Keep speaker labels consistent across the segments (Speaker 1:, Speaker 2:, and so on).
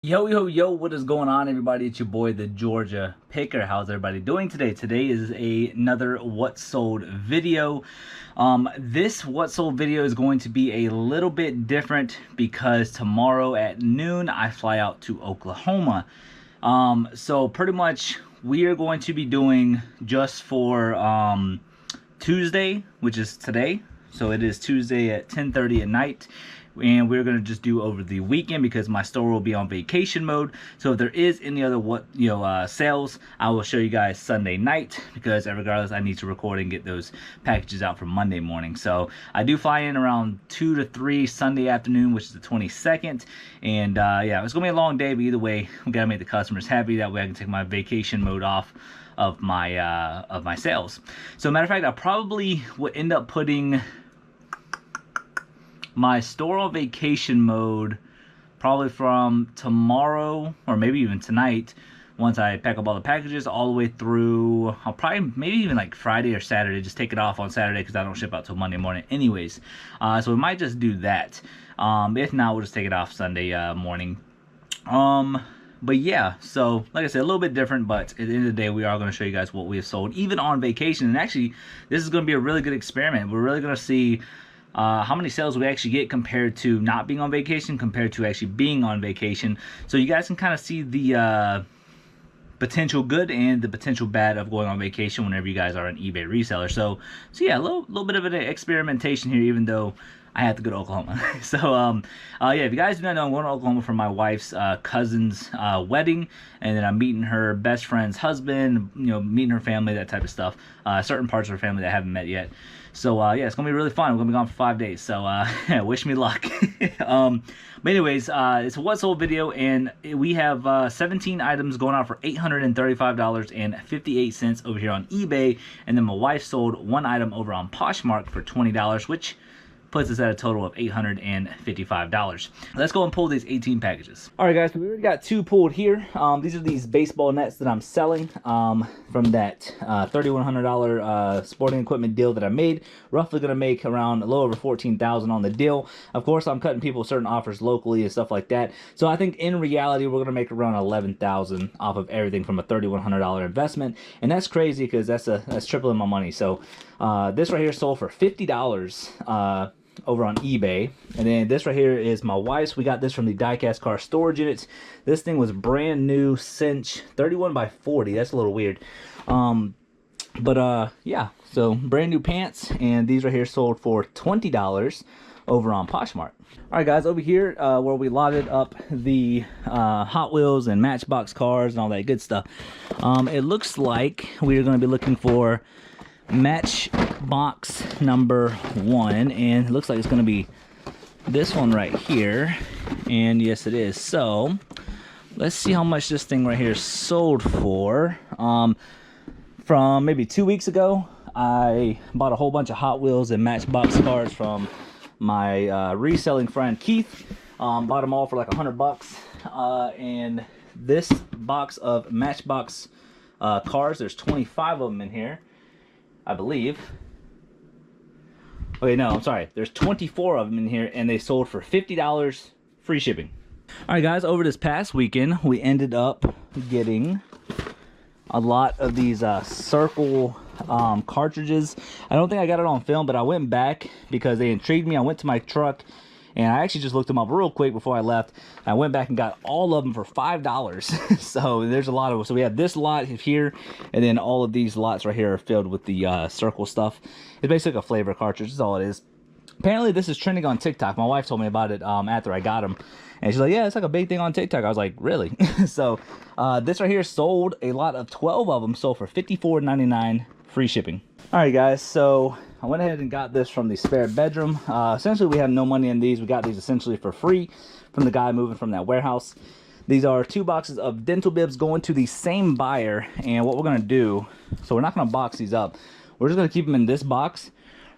Speaker 1: Yo, what is going on, everybody? It's your boy, the Georgia Picker. How's everybody doing today? Today is another What Sold video. This What Sold video is going to be a little bit different because tomorrow at noon, I fly out to Oklahoma. So pretty much we are going to be doing just for Tuesday, which is today. So it is Tuesday at 10:30 at night. And we're gonna just do over the weekend because my store will be on vacation mode. So if there is any other sales, I will show you guys Sunday night, because regardless, I need to record and get those packages out for Monday morning. So I do fly in around 2 to 3 Sunday afternoon, which is the 22nd. And yeah, it's gonna be a long day, but either way, we gotta make the customers happy. That way I can take my vacation mode off of my sales. So matter of fact, I probably would end up putting my store on vacation mode probably from tomorrow or maybe even tonight, once I pack up all the packages, all the way through, I'll probably maybe even like Friday or Saturday, just take it off on Saturday because I don't ship out till Monday morning anyways. So we might just do that. If not, we'll just take it off Sunday morning. But yeah, so like I said, a little bit different, but at the end of the day, we are going to show you guys what we have sold even on vacation. And actually, this is going to be a really good experiment. We're really going to see how many sales we actually get compared to not being on vacation, compared to actually being on vacation. So you guys can kind of see the potential good and the potential bad of going on vacation whenever you guys are an eBay reseller. So yeah, a little bit of an experimentation here, even though I have to go to Oklahoma. So yeah, if you guys do not know, I'm going to Oklahoma for my wife's cousin's wedding, and then I'm meeting her best friend's husband, meeting her family, that type of stuff. Certain parts of her family that I haven't met yet. So yeah, it's gonna be really fun. We're gonna be gone for 5 days, so yeah, wish me luck. But anyways, it's a What Sold video, and we have 17 items going out for $835.58 over here on eBay, and then my wife sold one item over on Poshmark for $20, which puts us at a total of $855. Let's go and pull these 18 packages. All right, guys, so we already got 2 pulled here. These are these baseball nets that I'm selling from that $3,100 sporting equipment deal that I made. Roughly gonna make around a little over $14,000 on the deal. Of course, I'm cutting people certain offers locally and stuff like that. So I think in reality, we're gonna make around $11,000 off of everything from a $3,100 investment, and that's crazy because that's tripling my money. So this right here sold for $50 over on eBay, and then this right here is my wife's. We got this from the Diecast Car Storage Units. This thing was brand new, cinch, 31 by 40. That's a little weird, but yeah, so brand new pants, and these right here sold for $20 over on Poshmark. All right, guys, over here where we loaded up the Hot Wheels and Matchbox cars and all that good stuff, it looks like we're going to be looking for Matchbox number 1, and it looks like it's going to be this one right here, and yes, it is. So let's see how much this thing right here sold for. From maybe 2 weeks ago, I bought a whole bunch of Hot Wheels and Matchbox cars from my reselling friend Keith. Bought them all for like $100, and this box of Matchbox cars, there's 25 of them in here, I believe. Okay, no, I'm sorry. There's 24 of them in here, and they sold for $50, free shipping. All right, guys, over this past weekend, we ended up getting a lot of these circle cartridges. I don't think I got it on film, but I went back because they intrigued me. I went to my truck, and I actually just looked them up real quick before I left. I went back and got all of them for $5. So there's a lot of them. So we have this lot here, and then all of these lots right here are filled with the circle stuff. It's basically a flavor cartridge. That's all it is. Apparently this is trending on TikTok. My wife told me about it after I got them, and she's like, yeah, it's like a big thing on TikTok. I was like, really? So this right here sold a lot of 12 of them, sold for $54.99, free shipping. All right, guys, so I went ahead and got this from the spare bedroom. Essentially, we have no money in these. We got these essentially for free from the guy moving from that warehouse. These are 2 boxes of dental bibs going to the same buyer. And what we're going to do, so we're not going to box these up. We're just going to keep them in this box.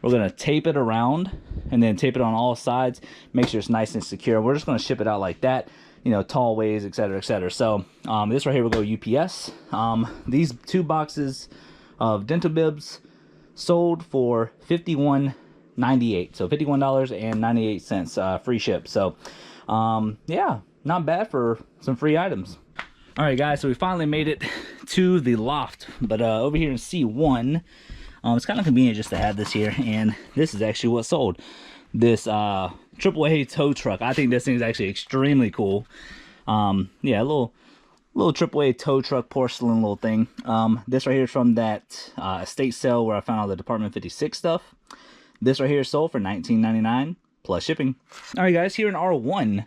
Speaker 1: We're going to tape it around and then tape it on all sides. Make sure it's nice and secure. We're just going to ship it out like that. Tall ways, etc., etc. So this right here will go UPS. These 2 boxes of dental bibs sold for $51.98, so $51.98, free ship. So yeah, not bad for some free items. All right, guys, so we finally made it to the loft, but over here in C1, it's kind of convenient just to have this here, and this is actually what sold. This AAA tow truck. I think this thing is actually extremely cool. Yeah, a little AAA tow truck porcelain little thing. This right here is from that estate sale where I found all the Department 56 stuff. This right here sold for $19.99 plus shipping. All right, guys, here in R1.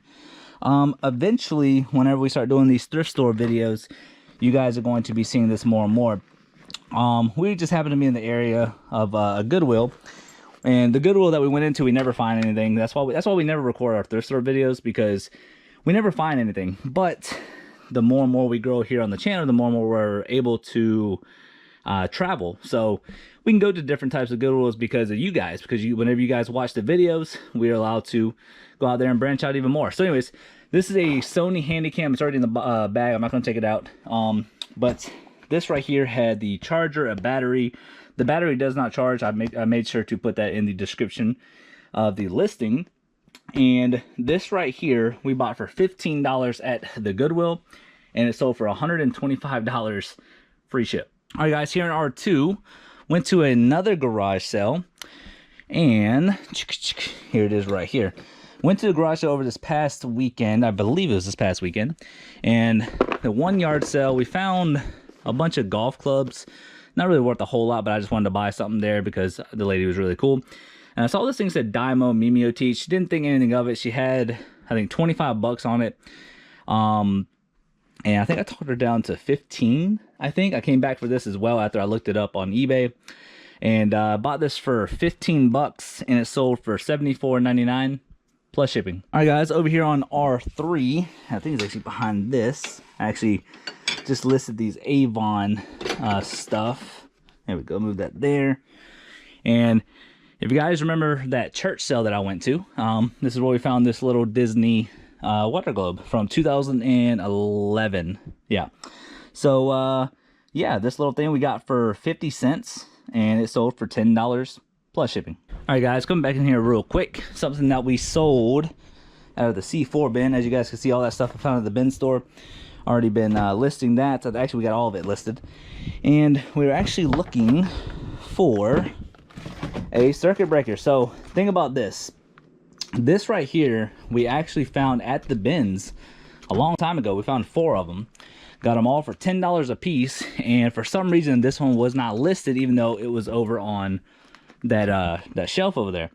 Speaker 1: Eventually, whenever we start doing these thrift store videos, you guys are going to be seeing this more and more. We just happen to be in the area of a Goodwill, and the Goodwill that we went into, we never find anything. That's why we never record our thrift store videos, because we never find anything. But the more and more we grow here on the channel, the more and more we're able to travel. So we can go to different types of Goodwills because of you guys, whenever you guys watch the videos, we are allowed to go out there and branch out even more. So anyways, this is a Sony Handycam. It's already in the bag. I'm not going to take it out. But this right here had the charger, a battery. The battery does not charge. I made sure to put that in the description of the listing. And this right here we bought for $15 at the Goodwill, and it sold for $125 free ship. All right, guys, here in R2, went to another garage sale, and here it is right here. Went to the garage sale over this past weekend. I believe it was this past weekend. And the 1 yard sale, we found a bunch of golf clubs. Not really worth a whole lot, but I just wanted to buy something there because the lady was really cool. And I saw this thing said Dymo Mimeo T. She didn't think anything of it. She had, I think, 25 bucks on it. And I think I talked her down to 15. I think I came back for this as well after I looked it up on eBay. And bought this for 15 bucks, and it sold for $74.99 plus shipping. All right, guys, over here on R3, I think it's actually behind this. I actually just listed these Avon stuff. There we go, move that there. And if you guys remember that church sale that I went to, this is where we found this little Disney water globe from 2011. Yeah. So, yeah, this little thing we got for 50 cents, and it sold for $10 plus shipping. All right, guys, coming back in here real quick. Something that we sold out of the C4 bin. As you guys can see, all that stuff I found at the bin store. Already been listing that. Actually, we got all of it listed. And we were actually looking for a circuit breaker. So, think about this. This right here, we actually found at the bins a long time ago. We found 4 of them. Got them all for $10 a piece. And for some reason, this one was not listed, even though it was over on that shelf over there.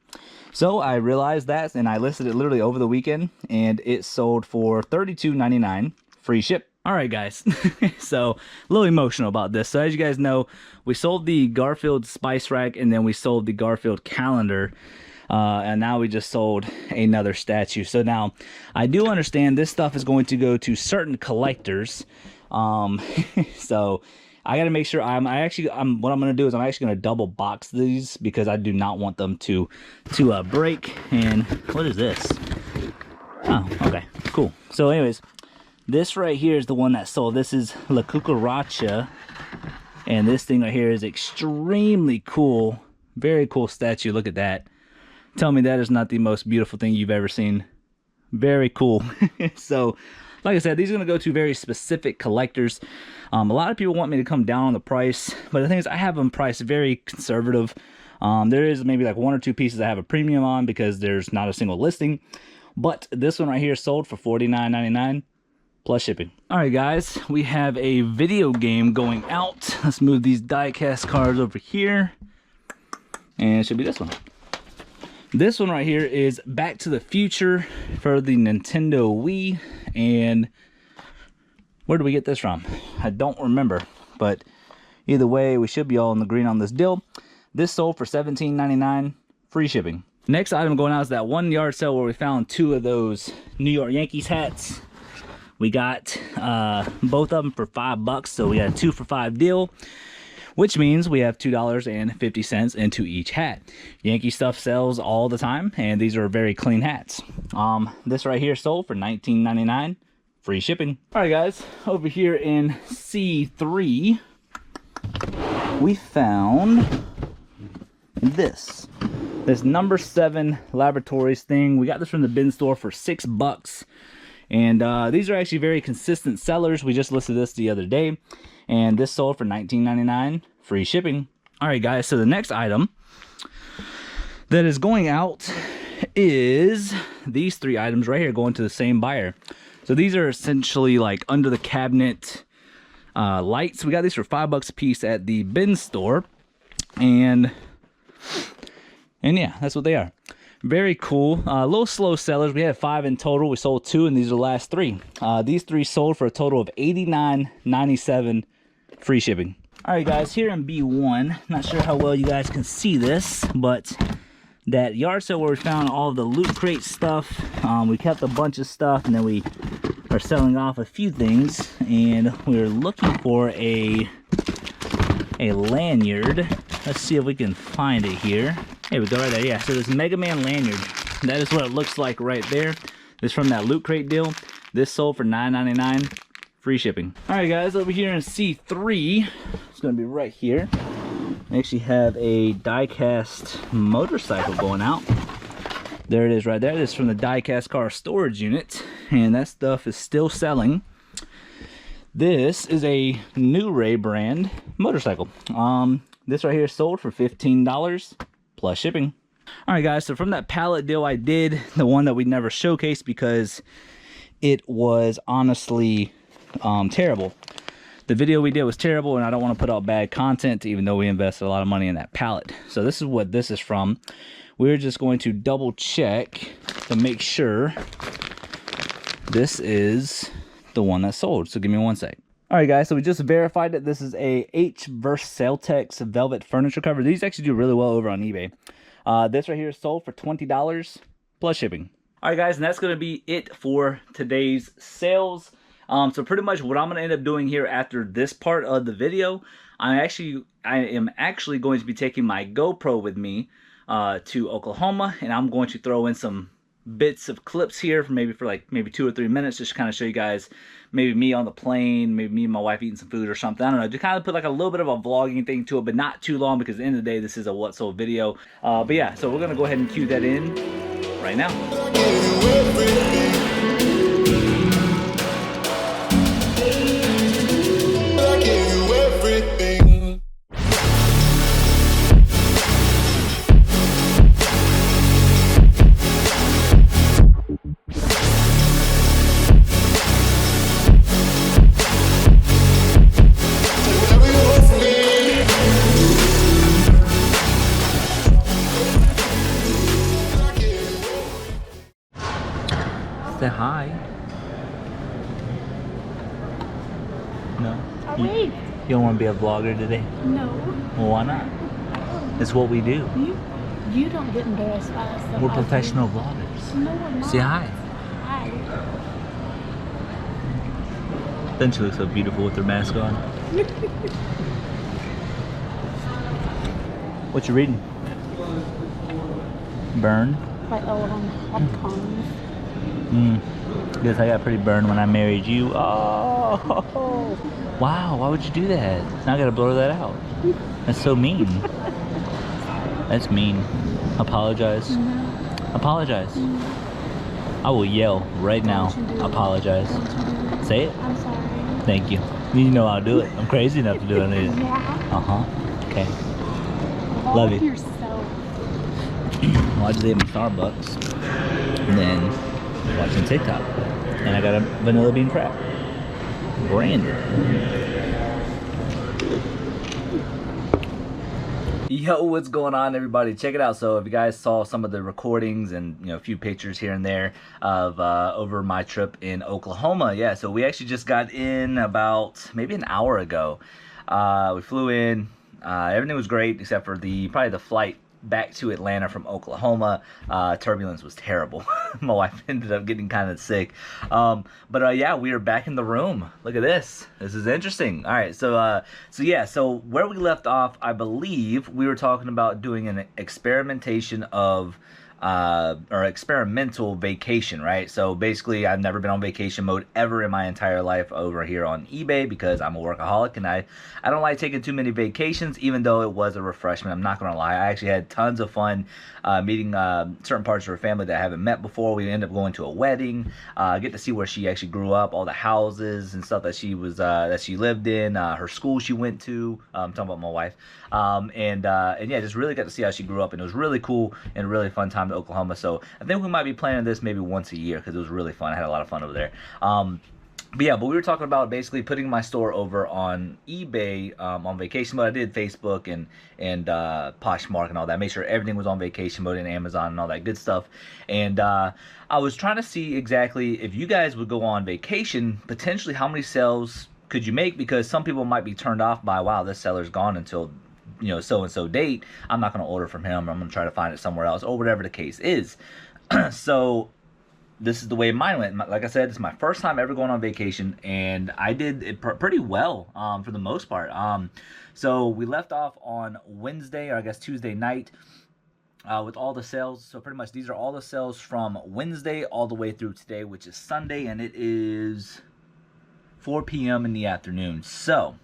Speaker 1: So I realized that, and I listed it literally over the weekend, and it sold for $32.99 free ship. All right, guys. So a little emotional about this. So as you guys know, we sold the Garfield spice rack, and then we sold the Garfield calendar, and now we just sold another statue. So now I do understand this stuff is going to go to certain collectors. So I got to make sure what I'm going to do is I'm actually going to double box these, because I do not want them to break. And what is this? Oh, okay, cool. So anyways, this right here is the one that sold. This is La Cucaracha, and this thing right here is extremely cool. Very cool statue. Look at that. Tell me that is not the most beautiful thing you've ever seen. Very cool. So, like I said, these are going to go to very specific collectors. A lot of people want me to come down on the price, but the thing is, I have them priced very conservative. There is maybe like 1 or 2 pieces I have a premium on because there's not a single listing. But this one right here sold for $49.99 plus shipping. All right, guys, we have a video game going out. Let's move these die-cast cards over here, and it should be this one. This one right here is Back to the Future for the Nintendo Wii. And where do we get this from? I don't remember, but either way, we should be all in the green on this deal. This sold for $17.99 free shipping. Next item going out is that 1 yard sale where we found 2 of those New York Yankees hats. We got both of them for $5, so we had a 2 for $5 deal, which means we have $2.50 into each hat. Yankee stuff sells all the time, and these are very clean hats. This right here sold for $19.99 free shipping. All right, guys, over here in C3, we found this number 7 Laboratories thing. We got this from the bin store for $6, And these are actually very consistent sellers. We just listed this the other day, and this sold for $19.99, free shipping. All right, guys, so the next item that is going out is these 3 items right here, going to the same buyer. So these are essentially like under the cabinet lights. We got these for $5 a piece at the bin store, and yeah, that's what they are. Very cool. A little slow sellers. We had 5 in total. We sold 2, and these are the last 3. These 3 sold for a total of $89.97, free shipping. All right, guys, here in B1, not sure how well you guys can see this, but that yard sale where we found all of the Loot Crate stuff. We kept a bunch of stuff, and then we are selling off a few things, and we're looking for a lanyard. Let's see if we can find it here. Here we go, right there. Yeah, so this Mega Man lanyard, that is what it looks like right there. This is from that Loot Crate deal. This sold for $9.99, free shipping. All right, guys, over here in C3, it's gonna be right here. We actually have a die-cast motorcycle going out. There it is right there. This is from the die-cast car storage unit, and that stuff is still selling. This is a New Ray brand motorcycle. This right here sold for $15 plus shipping. All right, guys, so from that pallet deal I did, the one that we never showcased because it was honestly terrible. The video we did was terrible, and I don't want to put out bad content even though we invested a lot of money in that pallet. So this is what this is from. We're just going to double check to make sure this is the one that sold. So give me 1 sec. All right, guys, so we just verified that this is a H Versailtex velvet furniture cover. These actually do really well over on eBay. This right here sold for $20 plus shipping. All right, guys, and that's going to be it for today's sales. So pretty much what I'm going to end up doing here after this part of the video, I am actually going to be taking my GoPro with me to Oklahoma, and I'm going to throw in some bits of clips here for maybe 2 or 3 minutes, just to kind of show you guys maybe me on the plane, maybe me and my wife eating some food or something. I don't know, to kind of put like a little bit of a vlogging thing to it, but not too long, because at the end of the day this is a what sold video. But yeah, so we're gonna go ahead and cue that in right now. Say hi. No? You don't want to be a vlogger today?
Speaker 2: No.
Speaker 1: Well, why not? It's what we do.
Speaker 2: You don't get embarrassed by us.
Speaker 1: We're professional vloggers.
Speaker 2: No, we're not.
Speaker 1: Say hi.
Speaker 2: Hi.
Speaker 1: Doesn't she look so beautiful with her mask on? What you reading? Burn?
Speaker 2: By Ellen Hopkins.
Speaker 1: Guess I got pretty burned when I married you. Oh, wow, why would you do that? Now I gotta blur that out. That's so mean. That's mean. Apologize.
Speaker 2: No.
Speaker 1: Apologize. I will yell right now. Apologize. Say it.
Speaker 2: I'm sorry.
Speaker 1: Thank you. You know I'll do it. I'm crazy enough to do it.
Speaker 2: Yeah.
Speaker 1: Uh-huh. Okay.
Speaker 2: Love
Speaker 1: you.
Speaker 2: yourself.
Speaker 1: Well, I just ate my Starbucks. And then watching TikTok, and I got a vanilla bean frap, branded. Yo, what's going on, everybody? Check it out. So if you guys saw some of the recordings and a few pictures here and there of over my trip in Oklahoma, yeah, so we actually just got in about maybe an hour ago. We flew in, everything was great except for probably the flight back to Atlanta from Oklahoma. Turbulence was terrible. My wife ended up getting kind of sick. But yeah, we are back in the room. Look at this. This is interesting. All right, so yeah, so where we left off, I believe we were talking about doing an experimentation of or experimental vacation, right? So basically, I've never been on vacation mode ever in my entire life over here on eBay because I'm a workaholic and I don't like taking too many vacations, even though it was a refreshment. I'm not gonna lie, I actually had tons of fun meeting certain parts of her family that I haven't met before. We ended up going to a wedding, get to see where she actually grew up, all the houses and stuff that she was that she lived in, her school she went to. I'm talking about my wife, and yeah, just really got to see how she grew up, and it was really cool and a really fun time to Oklahoma. So I think we might be planning this maybe once a year because it was really fun. I had a lot of fun over there. But yeah, but we were talking about basically putting my store over on eBay on vacation mode. I did Facebook and Poshmark and all that. Made sure everything was on vacation mode and Amazon and all that good stuff. And I was trying to see exactly if you guys would go on vacation, potentially how many sales could you make, because some people might be turned off by, wow, this seller's gone until, you know, so and so date. I'm not going to order from him. I'm going to try to find it somewhere else, or whatever the case is. So this is the way mine went. Like I said, it's my first time ever going on vacation, and I did it pretty well for the most part. So we left off on Wednesday, or I guess Tuesday night, with all the sales. So pretty much these are all the sales from Wednesday all the way through today, which is Sunday, and it is 4 p.m. in the afternoon. So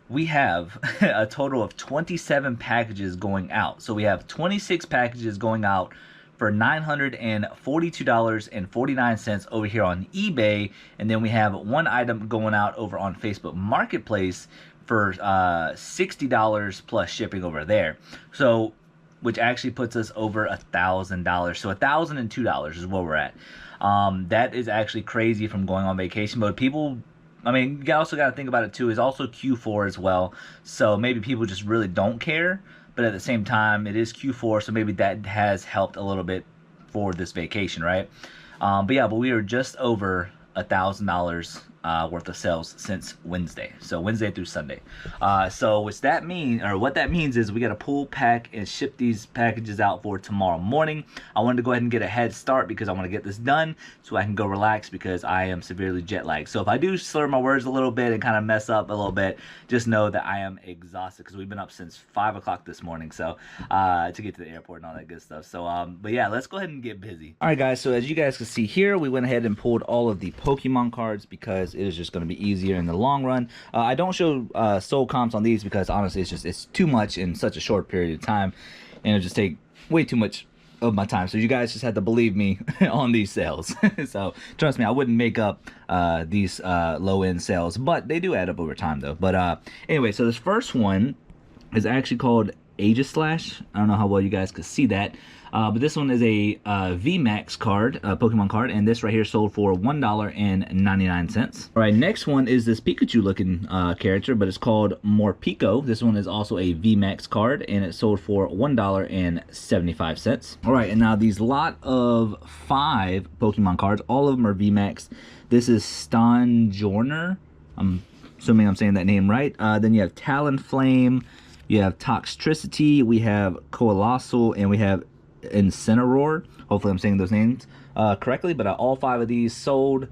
Speaker 1: we have a total of 27 packages going out. So we have 26 packages going out for $942.49 over here on eBay, and then we have one item going out over on Facebook Marketplace for $60 plus shipping over there. So, which actually puts us over $1,000. So $1,002 is where we're at. That is actually crazy from going on vacation mode. People, I mean, you also got to think about it too. It's also Q4 as well, so maybe people just really don't care. But at the same time, it is Q4, so maybe that has helped a little bit for this vacation, right? But yeah, but we are just over $1,000 worth of sales since Wednesday. So Wednesday through Sunday. So what that means is we got to pull, pack, and ship these packages out for tomorrow morning. I wanted to go ahead and get a head start because I want to get this done so I can go relax, because I am severely jet lagged. So if I do slur my words a little bit and kind of mess up a little bit, just know that I am exhausted because we've been up since 5 o'clock this morning. So to get to the airport and all that good stuff. So but yeah, let's go ahead and get busy. All right, guys. So as you guys can see here, we went ahead and pulled all of the Pokemon cards because it is just going to be easier in the long run. I don't show sold comps on these because honestly it's too much in such a short period of time, and it'll just take way too much of my time. So you guys just have to believe me on these sales. So trust me, I wouldn't make up these low-end sales, but they do add up over time though. But anyway, so this first one is actually called Aegislash. I don't know how well you guys could see that. But this one is a VMAX card, Pokemon card, and this right here sold for $1.99. All right, next one is this Pikachu looking character, but it's called Morpeko. This one is also a VMAX card, and it sold for $1.75. All right, and now these lot of 5 Pokemon cards, all of them are VMAX. This is Stonjourner. I'm assuming I'm saying that name right. Then you have Talonflame, you have Toxtricity, we have Coalossal, and we have Incineroar. Hopefully I'm saying those names correctly, but all 5 of these sold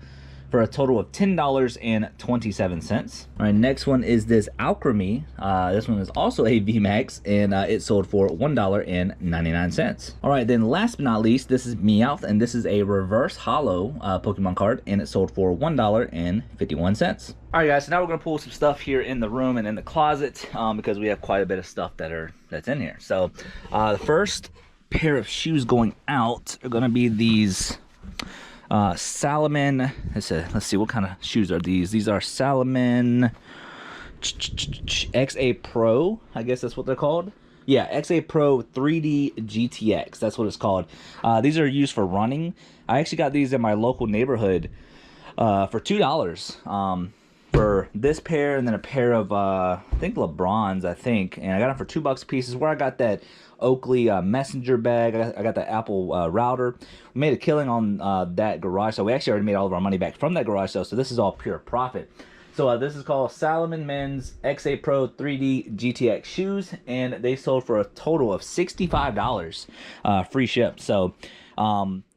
Speaker 1: for a total of $10.27. All right, next one is this Alchemy. This one is also a VMAX, and it sold for $1.99. All right, then last but not least, this is Meowth, and this is a reverse hollow Pokemon card, and it sold for $1.51. All right, guys, so now we're gonna pull some stuff here in the room and in the closet because we have quite a bit of stuff that's in here. So the first pair of shoes going out are gonna be these Salomon. Let's see, what kind of shoes are these? These are Salomon XA Pro, I guess that's what they're called. Yeah, XA Pro 3D GTX, that's what it's called. These are used for running. I actually got these in my local neighborhood for $2 for this pair, and then a pair of I think LeBrons, I think, and I got them for $2 a piece. Is where I got that Oakley messenger bag. I got the Apple router. We made a killing on that garage sale. We actually already made all of our money back from that garage sale, so this is all pure profit. So this is called Salomon Men's XA Pro 3D GTX shoes, and they sold for a total of $65 free ship. So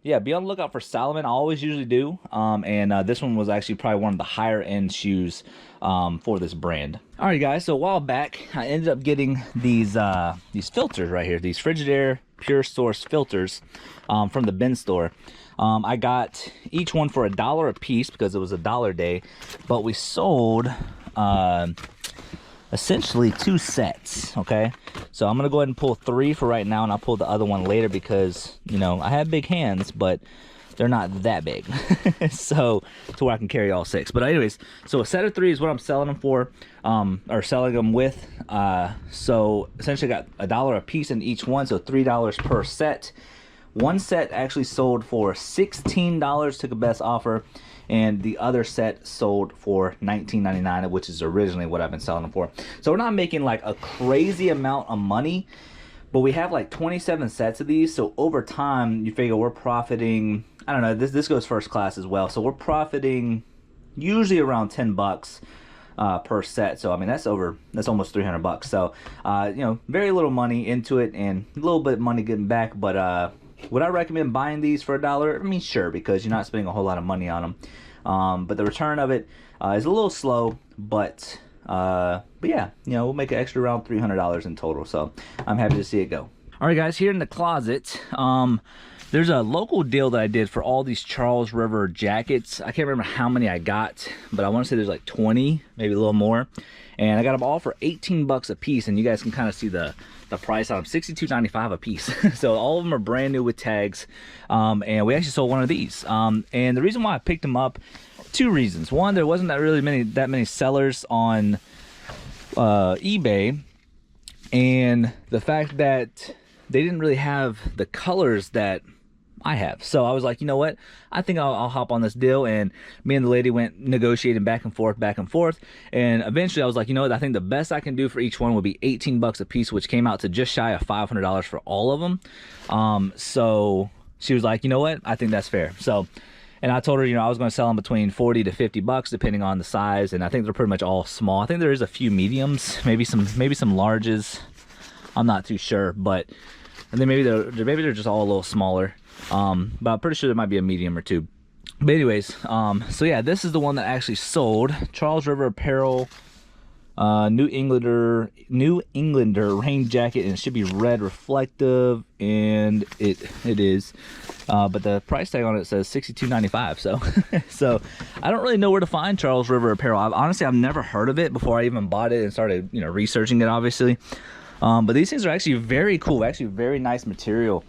Speaker 1: yeah, be on the lookout for Salomon. I always usually do, and this one was actually probably one of the higher end shoes for this brand. All right, guys, so a while back I ended up getting these filters right here, these Frigidaire Pure Source filters from the bin store. I got each one for $1 a piece because it was a dollar day, but we sold essentially 2 sets. Okay, so I'm gonna go ahead and pull 3 for right now, and I'll pull the other one later because, you know, I have big hands, but they're not that big. So to where I can carry all 6. But anyways, so a set of 3 is what I'm selling them for, or selling them with. So essentially got $1 a piece in each one, so $3 per set. One set actually sold for $16, took a best offer, and the other set sold for $19.99, which is originally what I've been selling them for. So we're not making like a crazy amount of money, but we have like 27 sets of these, so over time you figure we're profiting, I don't know, this goes first class as well, so we're profiting usually around 10 bucks per set. So I mean, that's almost 300 bucks. So you know, very little money into it and a little bit of money getting back. But would I recommend buying these for $1? I mean, sure, because you're not spending a whole lot of money on them. But the return of it is a little slow, but yeah, you know, we'll make an extra around $300 in total. So I'm happy to see it go. All right, guys, here in the closet, there's a local deal that I did for all these Charles River jackets. I can't remember how many I got, but I want to say there's like 20, maybe a little more. And I got them all for 18 bucks a piece, and you guys can kind of see the price on them, $62.95 a piece. So all of them are brand new with tags, and we actually sold one of these. And the reason why I picked them up, 2 reasons. One, there wasn't that many sellers on eBay, and the fact that they didn't really have the colors that I have. So I was like, you know what, I think I'll hop on this deal. And me and the lady went negotiating back and forth, and eventually I was like, you know what, I think the best I can do for each one would be 18 bucks a piece, which came out to just shy of $500 for all of them. So she was like, you know what, I think that's fair. So, and I told her, you know, I was going to sell them between 40 to 50 bucks depending on the size, and I think they're pretty much all small. I think there is a few mediums, maybe some larges, I'm not too sure, but and then maybe they're just all a little smaller. But I'm pretty sure there might be a medium or 2. But anyways, so yeah, this is the one that actually sold. Charles River Apparel, New Englander rain jacket, and it should be red reflective, and it is. But the price tag on it says $62.95. So I don't really know where to find Charles River Apparel. I've never heard of it before I even bought it and started, you know, researching it, obviously. But these things are actually very cool, actually very nice material.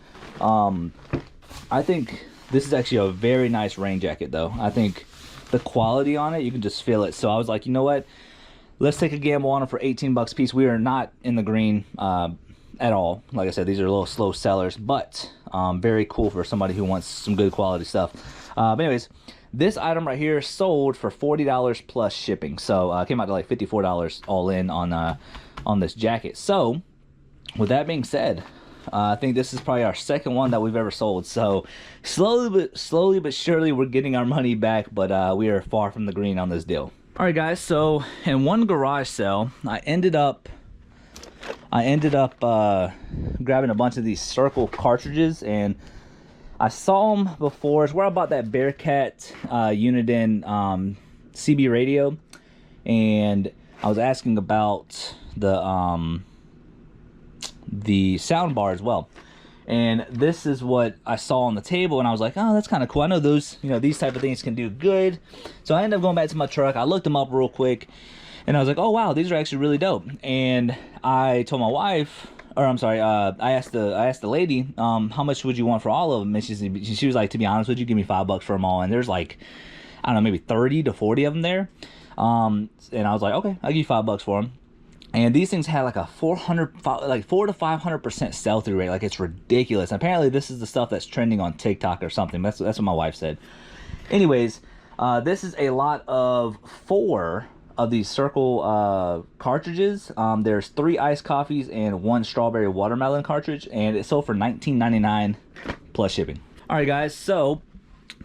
Speaker 1: I think this is actually a very nice rain jacket though. I think the quality on it, you can just feel it. So I was like, you know what, let's take a gamble on it for 18 bucks a piece. We are not in the green at all. Like I said, these are a little slow sellers, but very cool for somebody who wants some good quality stuff. But anyways, this item right here sold for $40 plus shipping. So it came out to like $54 all in on this jacket. So with that being said, I think this is probably our second one that we've ever sold. So slowly but surely we're getting our money back, but we are far from the green on this deal. All right, guys, so in one garage sale, I ended up grabbing a bunch of these Circle cartridges, and I saw them before. It's where I bought that Bearcat Uniden CB radio, and I was asking about the sound bar as well, and this is what I saw on the table, and I was like, oh, that's kind of cool. I know those, you know, these type of things can do good. So I ended up going back to my truck. I looked them up real quick, and I was like, oh wow, these are actually really dope. And I told my wife, or I'm sorry, I asked the lady, how much would you want for all of them? And she was like, to be honest with you, give me $5 for them all. And there's like, I don't know, maybe 30 to 40 of them there. And I was like, okay, I'll give you $5 for them. And these things had like a 4 to 500% sell-through rate. Like, it's ridiculous. And apparently this is the stuff that's trending on TikTok or something. That's what my wife said. Anyways, this is a lot of 4 of these Circle cartridges. There's 3 iced coffees and 1 strawberry watermelon cartridge, and it sold for $19.99 plus shipping. All right, guys, so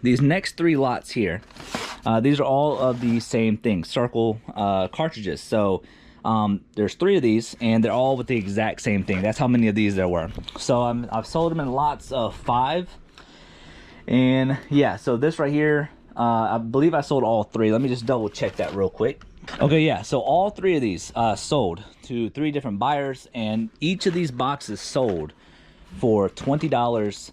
Speaker 1: these next 3 lots here, these are all of the same thing, Circle cartridges. So there's 3 of these, and they're all with the exact same thing. That's how many of these there were. So I've sold them in lots of 5, and yeah, so this right here, I believe I sold all 3. Let me just double check that real quick. Okay, yeah, so all 3 of these sold to 3 different buyers, and each of these boxes sold for $20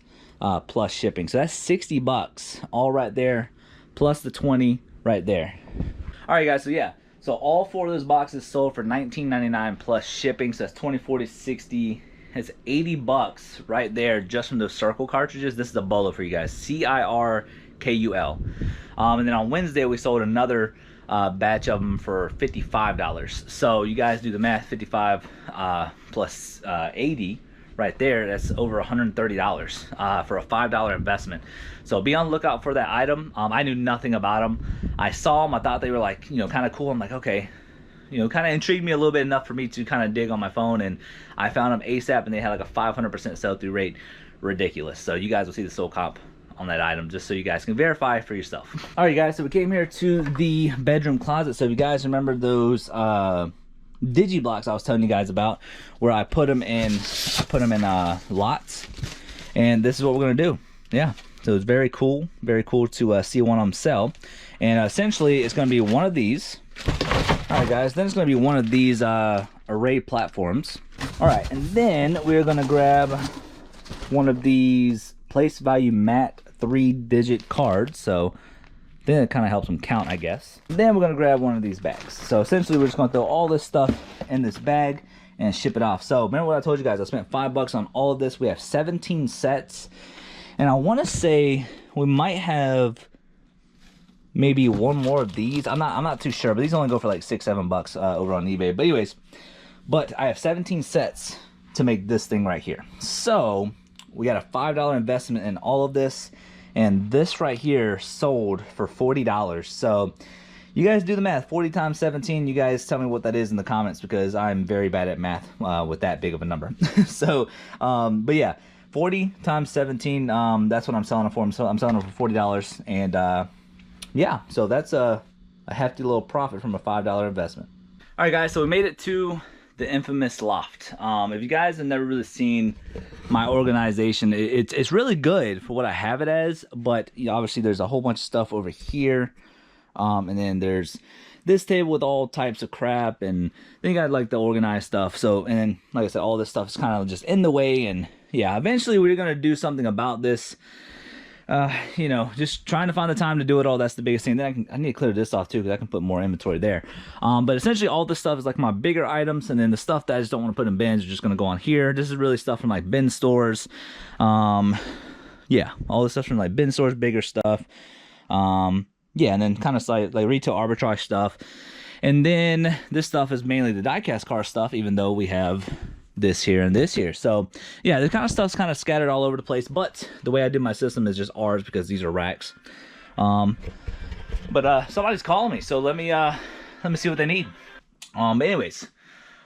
Speaker 1: plus shipping. So that's 60 bucks all right there, plus the 20 right there. All right, guys, so yeah. So all 4 of those boxes sold for $19.99 plus shipping. So that's 20, 40, 60. It's 80 bucks right there just from those circle cartridges. This is a bolo for you guys. CIRKUL. And then on Wednesday we sold another batch of them for $55. So you guys do the math. 55 plus 80 right there. That's over $130 for a $5 investment. So be on the lookout for that item. I knew nothing about them. I saw them. I thought they were like, you know, kind of cool. I'm like, okay. You know, kind of intrigued me a little bit enough for me to kind of dig on my phone, and I found them ASAP, and they had like a 500% sell-through rate. Ridiculous. So you guys will see the sold comp on that item just so you guys can verify for yourself. All right, guys, so we came here to the bedroom closet. So if you guys remember those digi blocks I was telling you guys about, where I put them in lots, and this is what we're gonna do. Yeah, so it's very cool to see one of them sell. And essentially it's gonna be one of these. All right, guys, then it's going to be one of these array platforms. All right, and then we're going to grab one of these place value mat 3-digit cards. So then it kind of helps them count, I guess. Then we're going to grab one of these bags. So essentially we're just going to throw all this stuff in this bag and ship it off. So remember what I told you guys, I spent $5 on all of this. We have 17 sets, and I want to say we might have maybe one more of these. I'm not too sure, but these only go for like $6-7 over on eBay. But anyways, I have 17 sets to make this thing right here. So we got a $5 investment in all of this, and this right here sold for $40. So you guys do the math. 40 times 17. You guys tell me what that is in the comments, because I'm very bad at math with that big of a number. So but yeah, 40 times 17, that's what I'm selling it for. So I'm selling it for $40, and yeah, so that's a hefty little profit from a $5 investment. All right, guys, so we made it to the infamous loft. If you guys have never really seen my organization, it's really good for what I have it as, but you know, obviously there's a whole bunch of stuff over here, and then there's this table with all types of crap, and then you got like the organized stuff. So, and then, like I said, all this stuff is kind of just in the way, and yeah, eventually we're gonna do something about this. You know, just trying to find the time to do it all. That's the biggest thing. Then I need to clear this off too, because I can put more inventory there. But essentially all this stuff is like my bigger items, and then the stuff that I just don't want to put in bins are just going to go on here. This is really stuff from like bin stores. Yeah, all this stuff from like bin stores, bigger stuff. Yeah, and then kind of like retail arbitrage stuff. And then this stuff is mainly the diecast car stuff, even though we have this here and this here. So yeah, this kind of stuff's kind of scattered all over the place, but the way I do my system is just ours, because these are racks. But somebody's calling me, so let me see what they need. But anyways,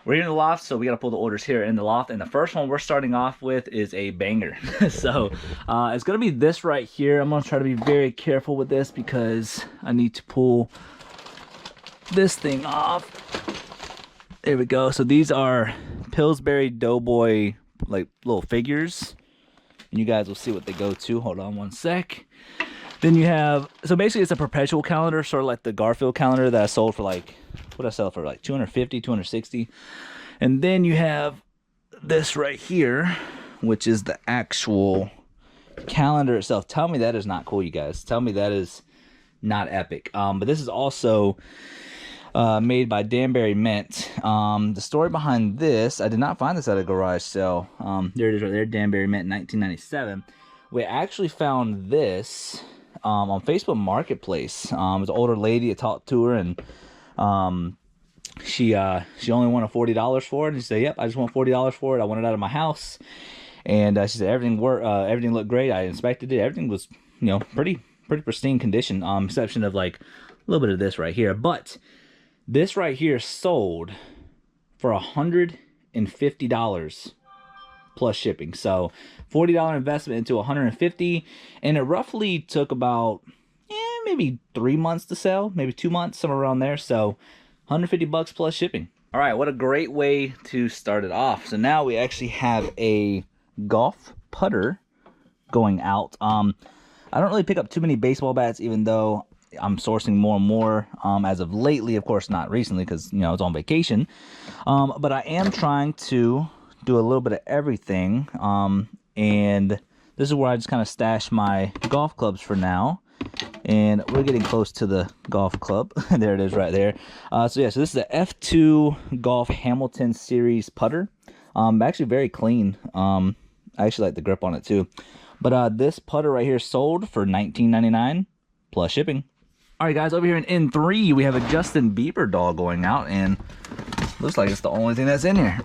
Speaker 1: we're in the loft, so we got to pull the orders here in the loft, and the first one we're starting off with is a banger. So it's gonna be this right here. I'm gonna try to be very careful with this, because I need to pull this thing off. There we go. So these are Pillsbury Doughboy like little figures, and you guys will see what they go to. Hold on one sec. Then you have, so basically it's a perpetual calendar, sort of like the Garfield calendar that I sold for like, what I sell for like 250, 260. And then you have this right here, which is the actual calendar itself. Tell me that is not cool, you guys. Tell me that is not epic. But this is also made by Danbury Mint. The story behind this, I did not find this at a garage sale. There it is right there, Danbury Mint, 1997. We actually found this on Facebook Marketplace. It was an older lady. I talked to her, and she only wanted $40 for it. And she said, "Yep, I just want $40 for it. I want it out of my house." And she said everything looked great. I inspected it. Everything was, you know, pretty pristine condition, exception of like a little bit of this right here. But this right here sold for $150 plus shipping. So $40 investment into $150, and it roughly took about maybe 3 months to sell, maybe 2 months, somewhere around there. So $150 plus shipping. All right, what a great way to start it off. So now we actually have a golf putter going out. I don't really pick up too many baseball bats, even though I'm sourcing more and more as of lately. Of course, not recently, because, you know, it's on vacation. But I am trying to do a little bit of everything. and this is where I just kind of stash my golf clubs for now. And we're getting close to the golf club. There it is right there. So yeah, so this is the F2 Golf Hamilton Series putter. Actually very clean. I actually like the grip on it too. But this putter right here sold for $19.99 plus shipping. All right, guys, over here in N3, we have a Justin Bieber doll going out, and looks like it's the only thing that's in here.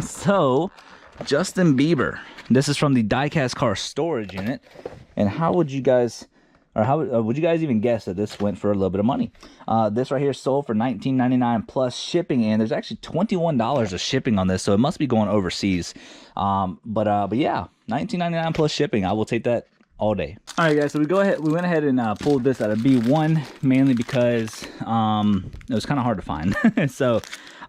Speaker 1: So, Justin Bieber. This is from the diecast car storage unit. And how would you guys, or how would you guys even guess that this went for a little bit of money? This right here sold for $19.99 plus shipping, and there's actually $21 of shipping on this, so it must be going overseas. But yeah, $19.99 plus shipping. I will take that all day. All right, guys, so we went ahead and pulled this out of B1 mainly because it was kind of hard to find. So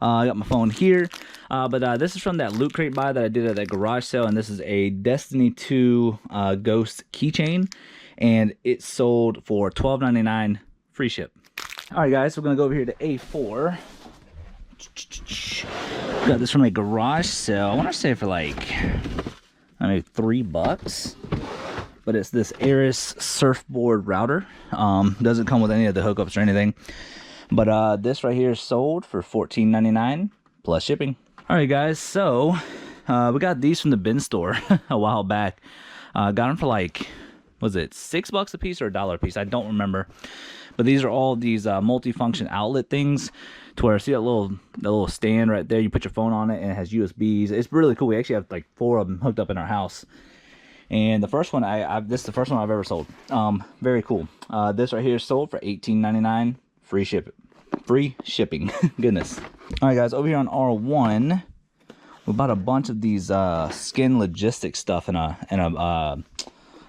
Speaker 1: I got my phone here, but this is from that Loot Crate buy that I did at that garage sale, and this is a Destiny 2 Ghost keychain, and it sold for $12.99 free ship. All right, guys, so we're gonna go over here to A4. Got this from a garage sale. I want to say for like maybe $3. But it's this Aris surfboard router. Doesn't come with any of the hookups or anything. But this right here is sold for $14.99 plus shipping. All right, guys, so we got these from the bin store a while back. Got them for like, was it $6 a piece or $1 a piece? I don't remember. But these are all these multi-function outlet things, to where, see that little stand right there? You put your phone on it and it has USBs. It's really cool. We actually have like 4 of them hooked up in our house. And the first one, this is the first one I've ever sold. Very cool. This right here is sold for $18.99, free shipping. Goodness. All right, guys, over here on R1, we bought a bunch of these skin logistics stuff in a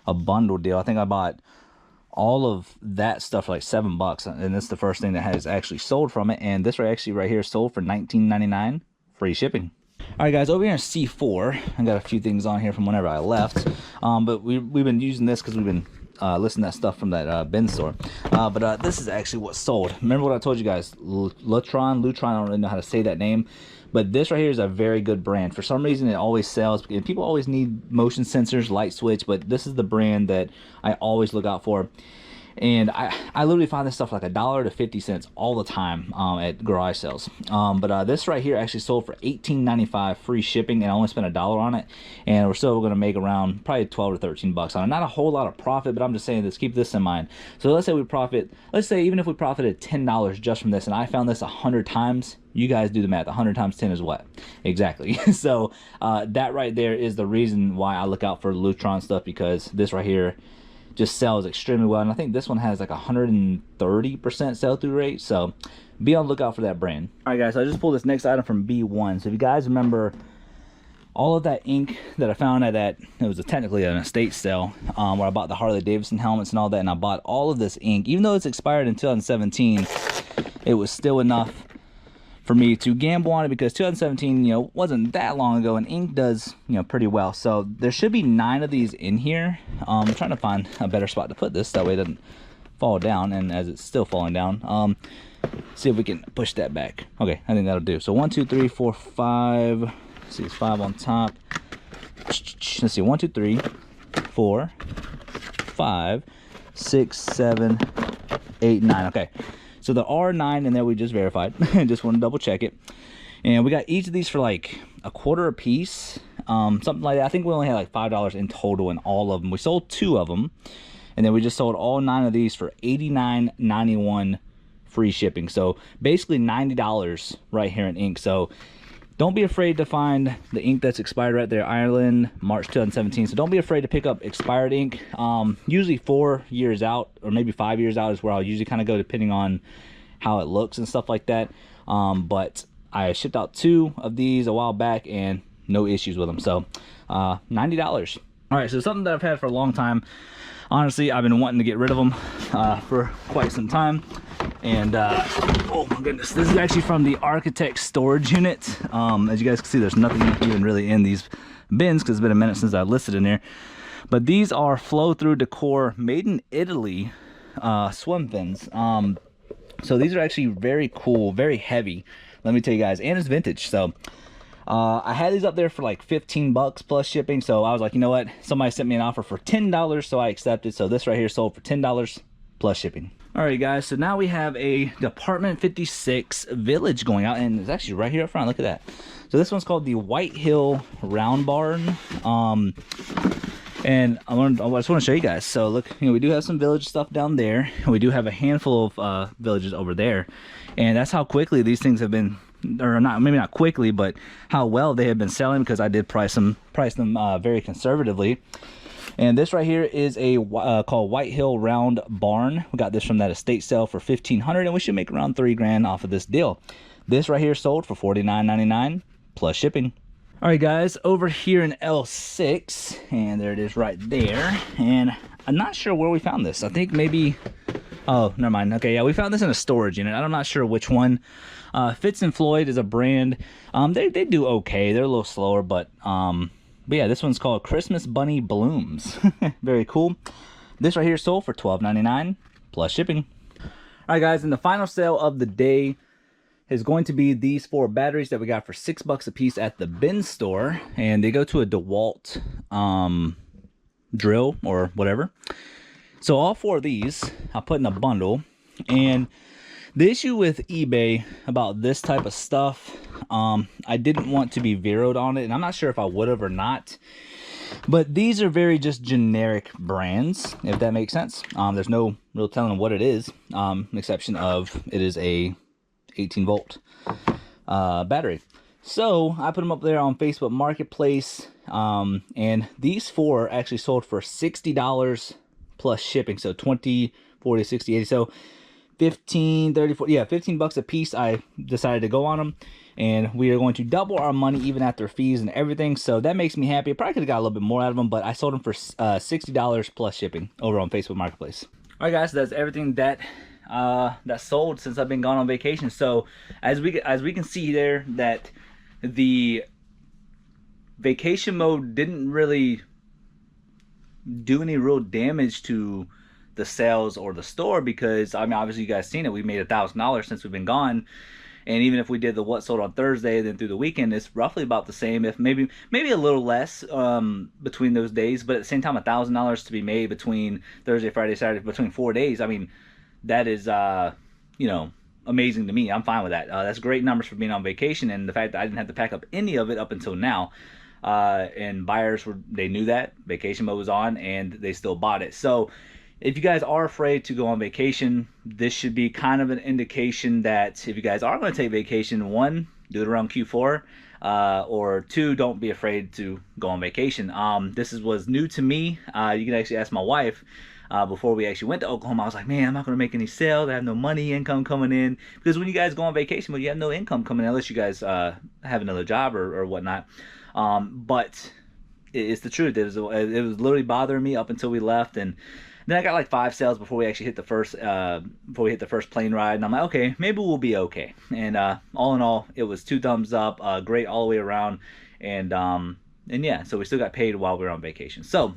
Speaker 1: bundle deal. I think I bought all of that stuff for like $7, and this is the first thing that has actually sold from it. And this right here sold for $19.99, free shipping. All right, guys, over here in C4, I got a few things on here from whenever I left, but we've been using this because we've been listing that stuff from that bin store. But this is actually what sold. Remember what I told you guys, Lutron, I don't really know how to say that name, but this right here is a very good brand. For some reason, it always sells. People always need motion sensors, light switch, but this is the brand that I always look out for. And I literally find this stuff like $1 to 50 cents all the time at garage sales. But this right here actually sold for $18.95 free shipping, and I only spent $1 on it. And we're still going to make around probably 12 to 13 bucks on it. Not a whole lot of profit, but I'm just saying this. Keep this in mind. So let's say even if we profited $10 just from this, and I found this 100 times. You guys do the math. 100 times 10 is what? Exactly. So that right there is the reason why I look out for Lutron stuff, because this right here just sells extremely well, and I think this one has like 130% sell-through rate, so be on the lookout for that brand. All right, guys, so I just pulled this next item from B1. So if you guys remember all of that ink that I found at that, it was technically an estate sale, where I bought the Harley Davidson helmets and all that, and I bought all of this ink. Even though it's expired in 2017, it was still enough for me to gamble on it, because 2017, wasn't that long ago, and ink does, pretty well. So there should be 9 of these in here. I'm trying to find a better spot to put this, that way it doesn't fall down, and as it's still falling down, see if we can push that back. Okay, I think that'll do. So 1, 2, 3, 4, 5. Let's see, it's 5 on top. Let's see, 1, 2, 3, 4, 5, 6, 7, 8, 9. Okay. So the R9 in there we just verified. Just want to double check it. And we got each of these for like $0.25 a piece. Something like that. I think we only had like $5 in total in all of them. We sold 2 of them. And then we just sold all 9 of these for $89.91 free shipping. So basically $90 right here in ink. So don't be afraid to find the ink that's expired right there. Ireland, March 2017. So don't be afraid to pick up expired ink. Usually 4 years out, or maybe 5 years out is where I'll usually kind of go, depending on how it looks and stuff like that. But I shipped out 2 of these a while back and no issues with them. So $90. All right, so something that I've had for a long time. Honestly, I've been wanting to get rid of them for quite some time. And oh my goodness, this is actually from the Architect storage unit. As you guys can see, there's nothing even really in these bins because it's been a minute since I listed in there. But these are Flow Through Decor made in Italy swim fins. So these are actually very cool, very heavy, let me tell you guys, and it's vintage. So I had these up there for like 15 bucks plus shipping, so I was like, you know what, somebody sent me an offer for $10, so I accepted. So this right here sold for $10 plus shipping. All right, guys, so now we have a Department 56 Village going out, and it's actually right here up front. Look at that. So this one's called the White Hill Round Barn. And I just want to show you guys. So look, you know, we do have some Village stuff down there. We do have a handful of Villages over there, and that's how quickly these things have been, or not, maybe not quickly, but how well they have been selling, because I did price them very conservatively. And this right here is a called White Hill Round Barn. We got this from that estate sale for $1,500, and we should make around $3 grand off of this deal. This right here sold for $49.99 plus shipping. All right, guys, over here in L6, and there it is right there. And I'm not sure where we found this. I think maybe, oh, never mind. Okay, yeah, we found this in a storage unit. I'm not sure which one. Fitz and Floyd is a brand. They do okay. They're a little slower, but yeah, this one's called Christmas Bunny Blooms. Very cool. This right here sold for $12.99 plus shipping. All right, guys, and the final sale of the day is going to be these 4 batteries that we got for $6 a piece at the bin store, and they go to a DeWalt drill or whatever. So all 4 of these I'll put in a bundle. And the issue with eBay about this type of stuff, I didn't want to be zeroed on it, and I'm not sure if I would have or not, but these are very just generic brands, if that makes sense. There's no real telling what it is, exception of it is a 18-volt battery. So I put them up there on Facebook Marketplace, and these 4 actually sold for $60 plus shipping. So 20, 40, 60, 80. So 15, 30, 40, yeah, 15 bucks a piece. I decided to go on them, and we are going to double our money even after fees and everything. So that makes me happy. I probably could have got a little bit more out of them, but I sold them for $60 plus shipping over on Facebook Marketplace. All right, guys, so that's everything that sold since I've been gone on vacation. So as we can see there, that the vacation mode didn't really do any real damage to the sales or the store, because I mean, obviously you guys seen it, we made $1,000 since we've been gone. And even if we did the what sold on Thursday, then through the weekend, it's roughly about the same, if maybe a little less between those days. But at the same time, $1,000 to be made between Thursday, Friday, Saturday, between 4 days. I mean, that is, you know, amazing to me. I'm fine with that. That's great numbers for being on vacation, and the fact that I didn't have to pack up any of it up until now. And buyers they knew that vacation mode was on, and they still bought it. So if you guys are afraid to go on vacation, this should be kind of an indication that if you guys are going to take vacation, 1, do it around Q4, or 2, don't be afraid to go on vacation. This was new to me. You can actually ask my wife. Before we actually went to Oklahoma, I was like, man, I'm not going to make any sales. I have no money, income coming in. Because when you guys go on vacation, well, you have no income coming in unless you guys have another job or whatnot. But it's the truth. It was literally bothering me up until we left, and then I got like 5 sales before we actually hit the first plane ride, and I'm like, okay, maybe we'll be okay. And all in all, it was 2 thumbs up, great all the way around, and yeah, so we still got paid while we were on vacation. So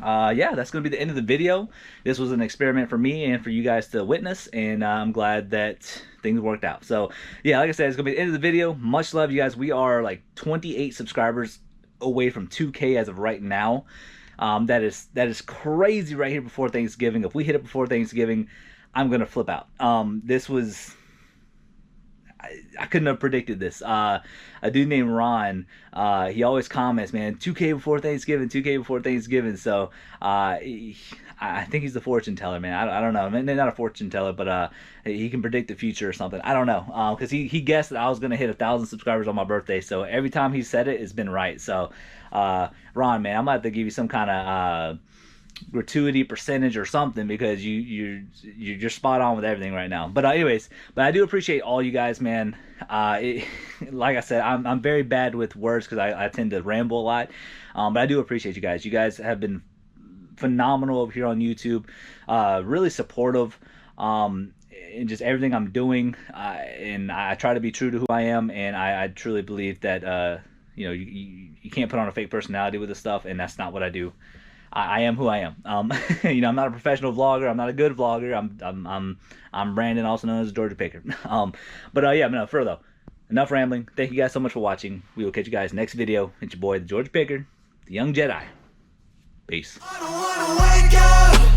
Speaker 1: yeah, that's gonna be the end of the video. This was an experiment for me and for you guys to witness, and I'm glad that things worked out. So yeah, like I said, it's gonna be the end of the video. Much love, you guys. We are like 28 subscribers away from 2K as of right now. That is crazy right here before Thanksgiving. If we hit it before Thanksgiving, I'm gonna flip out. This was, I couldn't have predicted this. A dude named Ron, he always comments, man, 2K before Thanksgiving, 2K before Thanksgiving. So I think he's the fortune teller, man. I don't know, maybe not a fortune teller, but he can predict the future or something. I don't know, because he guessed that I was gonna hit 1,000 subscribers on my birthday. So every time he said it, it's been right. So Ron, man, I'm gonna have to give you some kind of gratuity percentage or something, because you're spot on with everything right now. But anyways, I do appreciate all you guys, man. Like I said, I'm very bad with words because I tend to ramble a lot, but I do appreciate you guys. You guys have been phenomenal over here on YouTube, really supportive in just everything I'm doing, and I try to be true to who I am, and I truly believe that you know, you can't put on a fake personality with this stuff, and that's not what I do. I am who I am. You know, I'm not a professional vlogger. I'm not a good vlogger. I'm Brandon, also known as Georgia Picker. But yeah, no, further though. enough rambling. Thank you guys so much for watching. We will catch you guys next video. It's your boy, the George Picker, the Young Jedi. Peace.
Speaker 3: I don't wanna wake up.